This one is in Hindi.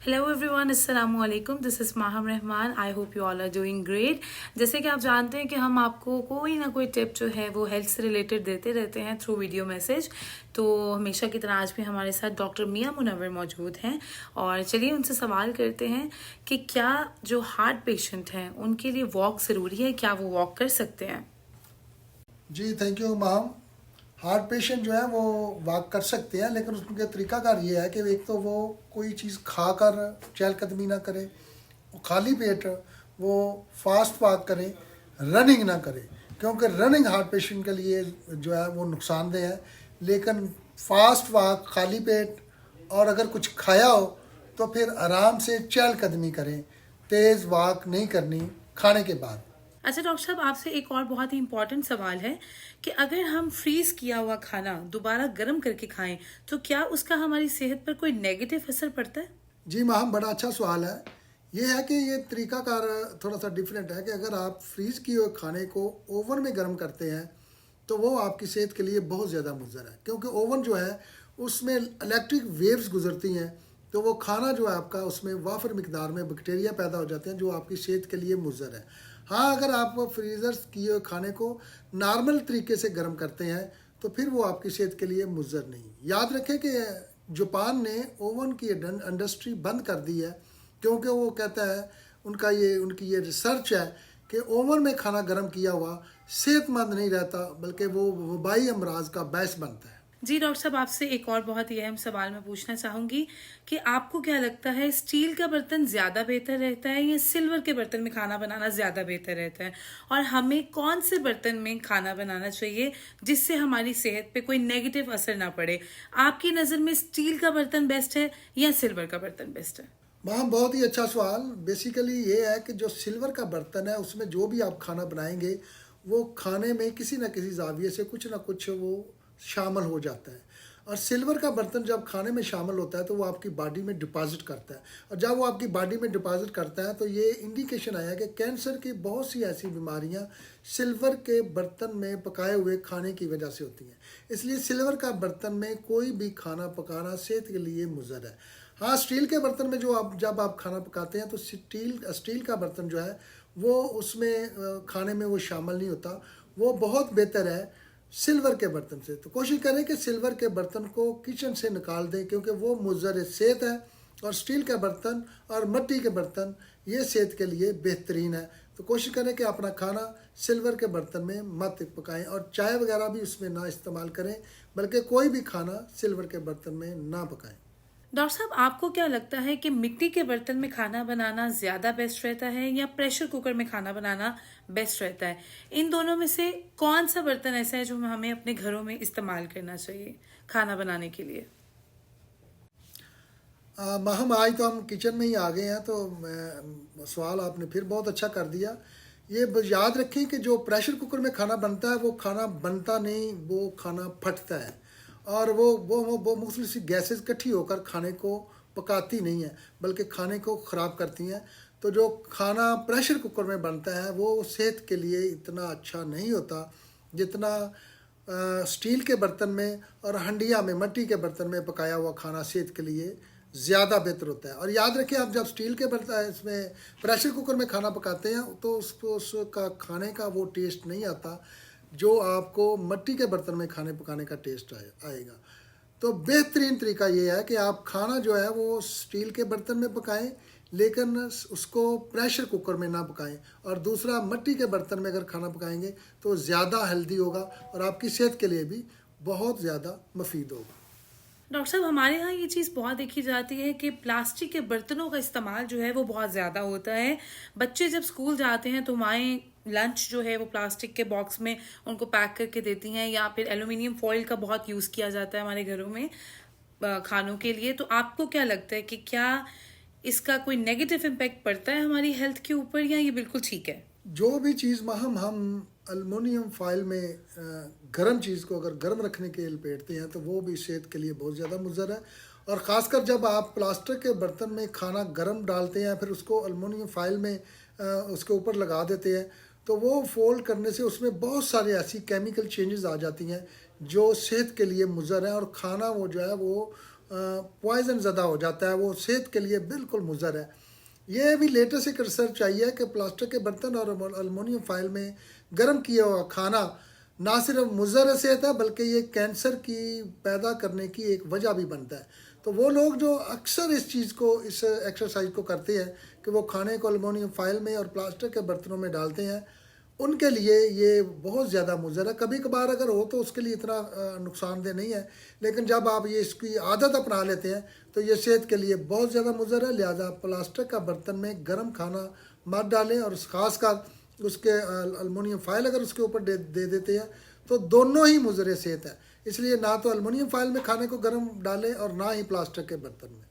हेलो एवरीवन, अस्सलाम वालेकुम। This is Maham Rahman. I hope you all are doing great. जैसे कि आप जानते हैं कि हम आपको कोई ना कोई टिप जो है वो हेल्थ से रिलेटेड देते रहते हैं थ्रू वीडियो मैसेज। तो हमेशा की तरह आज भी हमारे साथ डॉक्टर मियां मुनव्वर मौजूद हैं और चलिए उनसे सवाल करते हैं कि क्या जो हार्ट पेशेंट हैं उनके लिए वॉक ज़रूरी है, क्या वो वॉक कर सकते हैं? जी thank you ma'am. Heart patient जो है वो वॉक कर सकते हैं, लेकिन उसके तरीकाकार ये है कि एक तो वो कोई चीज़ खाकर चहलकदमी ना करे, वो खाली पेट वो फास्ट वॉक करें, रनिंग ना करें, क्योंकि रनिंग हार्ट पेशेंट के लिए जो है वो नुकसानदेह है। लेकिन फास्ट वॉक, खाली पेट और अगर कुछ खाया हो तो फिर आराम से चहलकदमी करें, तेज़ वॉक नहीं करनी खाने के बाद। अच्छा डॉक्टर साहब, आपसे एक और बहुत ही इम्पोर्टेंट सवाल है कि अगर हम फ्रीज किया हुआ खाना दोबारा गर्म करके खाएं तो क्या उसका हमारी सेहत पर कोई नेगेटिव असर पड़ता है? जी मैम, बड़ा अच्छा सवाल है। ये है कि ये तरीकाकार थोड़ा सा डिफरेंट है कि अगर आप फ्रीज़ किए हुए खाने को ओवन में गर्म करते हैं तो वो आपकी सेहत के लिए बहुत ज़्यादा मुज़र है, क्योंकि ओवन जो है उसमें इलेक्ट्रिक वेव्स गुजरती हैं, तो वो खाना जो है आपका उसमें वाफर मिकदार में बैक्टीरिया पैदा हो जाते हैं जो आपकी सेहत के लिए मुज़र है। हाँ, अगर आप फ्रीज़र किए हुए खाने को नॉर्मल तरीके से गर्म करते हैं तो फिर वो आपकी सेहत के लिए मुज़र नहीं। याद रखें कि जापान ने ओवन की इंडस्ट्री बंद कर दी है, क्योंकि वो कहता है उनकी ये रिसर्च है कि ओवन में खाना गर्म किया हुआ सेहतमंद नहीं रहता, बल्कि वो वबाई अमराज का बायस बनता है। जी डॉक्टर साहब, आपसे एक और बहुत ही अहम सवाल मैं पूछना चाहूंगी कि आपको क्या लगता है, स्टील का बर्तन ज्यादा बेहतर रहता है या सिल्वर के बर्तन में खाना बनाना ज्यादा बेहतर रहता है? और हमें कौन से बर्तन में खाना बनाना चाहिए जिससे हमारी सेहत पे कोई नेगेटिव असर ना पड़े? आपकी नजर में स्टील का बर्तन बेस्ट है या सिल्वर का बर्तन बेस्ट है? वहाँ बहुत ही अच्छा सवाल। बेसिकली ये है कि जो सिल्वर का बर्तन है उसमें जो भी आप खाना बनाएंगे वो खाने में किसी न किसी जाविये से कुछ ना कुछ वो शामिल हो जाता है। और सिल्वर का बर्तन जब खाने में शामिल होता है तो वो आपकी बॉडी में डिपॉजिट करता है, और जब वो आपकी बॉडी में डिपॉजिट करता है तो ये इंडिकेशन आया कि कैंसर की बहुत सी ऐसी बीमारियां सिल्वर के बर्तन में पकाए हुए खाने की वजह से होती हैं। इसलिए सिल्वर का बर्तन में कोई भी खाना पकाना सेहत के लिए मुज़र है। हाँ, स्टील के बर्तन में जब आप खाना पकाते हैं तो स्टील का बर्तन जो है वो उसमें खाने में वो शामिल नहीं होता। वो बहुत बेहतर है सिल्वर के बर्तन से। तो कोशिश करें कि सिल्वर के बर्तन को किचन से निकाल दें, क्योंकि वो मुज़र सेहत है। और स्टील के बर्तन और मिट्टी के बर्तन ये सेहत के लिए बेहतरीन है। तो कोशिश करें कि अपना खाना सिल्वर के बर्तन में मत पकाएं, और चाय वगैरह भी उसमें ना इस्तेमाल करें, बल्कि कोई भी खाना सिल्वर के बर्तन में ना पकाएं। डॉक्टर साहब, आपको क्या लगता है कि मिट्टी के बर्तन में खाना बनाना ज्यादा बेस्ट रहता है या प्रेशर कुकर में खाना बनाना बेस्ट रहता है? इन दोनों में से कौन सा बर्तन ऐसा है जो हमें अपने घरों में इस्तेमाल करना चाहिए खाना बनाने के लिए? हम आज तो हम किचन में ही आ गए हैं, तो सवाल आपने फिर बहुत अच्छा कर दिया। ये बस याद रखें कि जो प्रेशर कुकर में खाना बनता है वो खाना बनता नहीं, वो खाना फटता है। और वो मुख्तलिफ सी गैसेस इकट्ठी होकर खाने को पकाती नहीं है, बल्कि खाने को ख़राब करती हैं। तो जो खाना प्रेशर कुकर में बनता है वो सेहत के लिए इतना अच्छा नहीं होता जितना स्टील के बर्तन में और हंडिया में, मिट्टी के बर्तन में पकाया हुआ खाना सेहत के लिए ज़्यादा बेहतर होता है। और याद रखें, आप जब स्टील के बर्तन इसमें प्रेशर कुकर में खाना पकाते हैं तो उसका खाने का वो टेस्ट नहीं आता जो आपको मिट्टी के बर्तन में खाने पकाने का टेस्ट आएगा। तो बेहतरीन तरीका ये है कि आप खाना जो है वो स्टील के बर्तन में पकाएं, लेकिन उसको प्रेशर कुकर में ना पकाएं। और दूसरा, मिट्टी के बर्तन में अगर खाना पकाएंगे तो ज़्यादा हेल्दी होगा और आपकी सेहत के लिए भी बहुत ज़्यादा मुफीद होगा। डॉक्टर साहब, हमारे यहाँ ये चीज़ बहुत देखी जाती है कि प्लास्टिक के बर्तनों का इस्तेमाल जो है वो बहुत ज़्यादा होता है। बच्चे जब स्कूल जाते हैं तो माएँ लंच जो है वो प्लास्टिक के बॉक्स में उनको पैक करके देती हैं, या फिर एल्यूमिनियम फॉइल का बहुत यूज़ किया जाता है हमारे घरों में खानों के लिए। तो आपको क्या लगता है कि क्या इसका कोई नेगेटिव इम्पैक्ट पड़ता है हमारी हेल्थ के ऊपर या ये बिल्कुल ठीक है? जो भी चीज़ हम अल्मुनियम फाइल में गर्म चीज़ को अगर गर्म रखने के लिए लपेटते हैं तो वो भी सेहत के लिए बहुत ज़्यादा मुज़र है। और ख़ासकर जब आप प्लास्टिक के बर्तन में खाना गर्म डालते हैं फिर उसको अल्मुनियम फाइल में उसके ऊपर लगा देते हैं, तो वो फोल्ड करने से उसमें बहुत सारी ऐसी केमिकल चेंजेस आ जाती हैं जो सेहत के लिए मुज़र है, और खाना वो जो है वो पॉइजन ज़्यादा हो जाता है, वो सेहत के लिए बिल्कुल मुज़र है। ये भी लेटेस्ट एक रिसर्च आई है कि प्लास्टिक के बर्तन और एलुमिनियम फाइल में गर्म किया हुआ खाना ना सिर्फ मुज़र सेहत है बल्कि ये कैंसर की पैदा करने की एक वजह भी बनता है। तो वो लोग जो अक्सर इस चीज़ को, इस एक्सरसाइज को करते हैं कि वो खाने को एलुमिनियम फाइल में और प्लास्टिक के बर्तनों में डालते हैं, उनके लिए ये बहुत ज़्यादा मुज़र है। कभी कभार अगर हो तो उसके लिए इतना नुकसानदेह नहीं है, लेकिन जब आप ये इसकी आदत अपना लेते हैं तो ये सेहत के लिए बहुत ज़्यादा मुज़र है। लिहाजा प्लास्टिक का बर्तन में गर्म खाना मत डालें, और ख़ासकर उसके एलुमिनियम फाइल अगर उसके ऊपर दे देते हैं तो दोनों ही मुज़र सेहत है। इसलिए ना तो एलुमिनियम फाइल में खाने को गर्म डालें और ना ही प्लास्टिक के बर्तन में।